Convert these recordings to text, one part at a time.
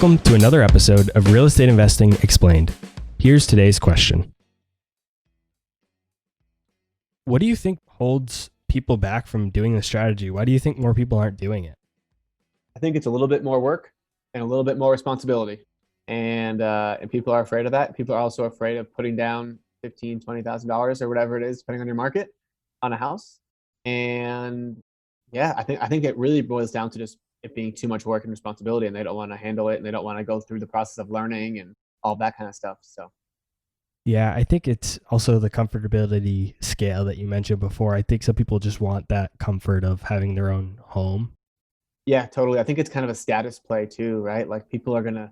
Welcome to another episode of Real Estate Investing Explained. Here's today's question. What do you think holds people back from doing the strategy? Why do you think more people aren't doing it? I think it's a little bit more work and a little bit more responsibility. And people are afraid of that. People are also afraid of putting down $15,000, $20,000 or whatever it is, depending on your market, on a house. And yeah, I think it really boils down to just it being too much work and responsibility, and they don't want to handle it, and they don't want to go through the process of learning and all that kind of stuff. So Yeah, I think it's also the comfortability scale that you mentioned before. I think some people just want that comfort of having their own home. yeah, totally. I think it's kind of a status play too, right? Like people are gonna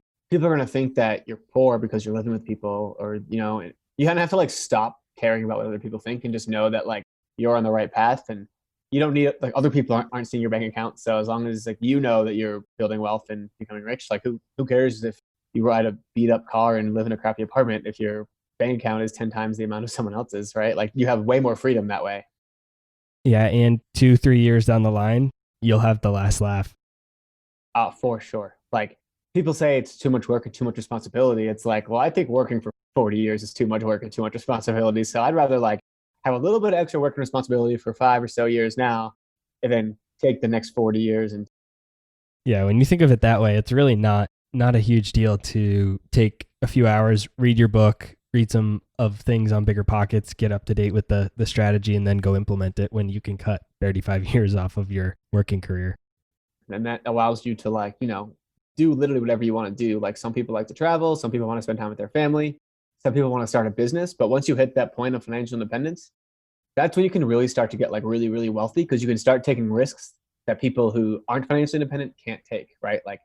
think that you're poor because you're living with people, or you kind of have to like stop caring about what other people think and just know that like you're on the right path, and you don't need like other people aren't seeing your bank account. So as long as like you know that you're building wealth and becoming rich, like who cares if you ride a beat up car and live in a crappy apartment if your bank account is 10 times the amount of someone else's, right? Like you have way more freedom that way. Yeah, and 2-3 years down the line, you'll have the last laugh. For sure. Like people say it's too much work and too much responsibility. It's like, well, I think working for 40 years is too much work and too much responsibility. So I'd rather like have a little bit of extra work and responsibility for 5 or so years now, and then take the next 40 years. And Yeah, when you think of it that way, it's really not a huge deal to take a few hours, read your book, read some of things on Bigger Pockets, get up to date with the strategy, and then go implement it when you can cut 35 years off of your working career. and that allows you to like, do literally whatever you want to do. Like some people like to travel, some people want to spend time with their family, some people want to start a business. But once you hit that point of financial independence, that's when you can really start to get like really, really wealthy, because you can start taking risks that people who aren't financially independent can't take, right? Like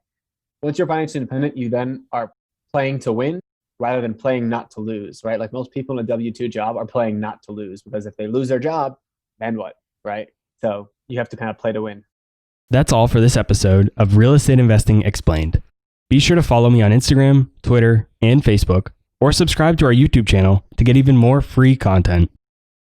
once you're financially independent, you then are playing to win rather than playing not to lose, right? Like most people in a W-2 job are playing not to lose, because if they lose their job, then what, right? So you have to kind of play to win. That's all for this episode of Real Estate Investing Explained. Be sure to follow me on Instagram, Twitter, and Facebook, or subscribe to our YouTube channel to get even more free content.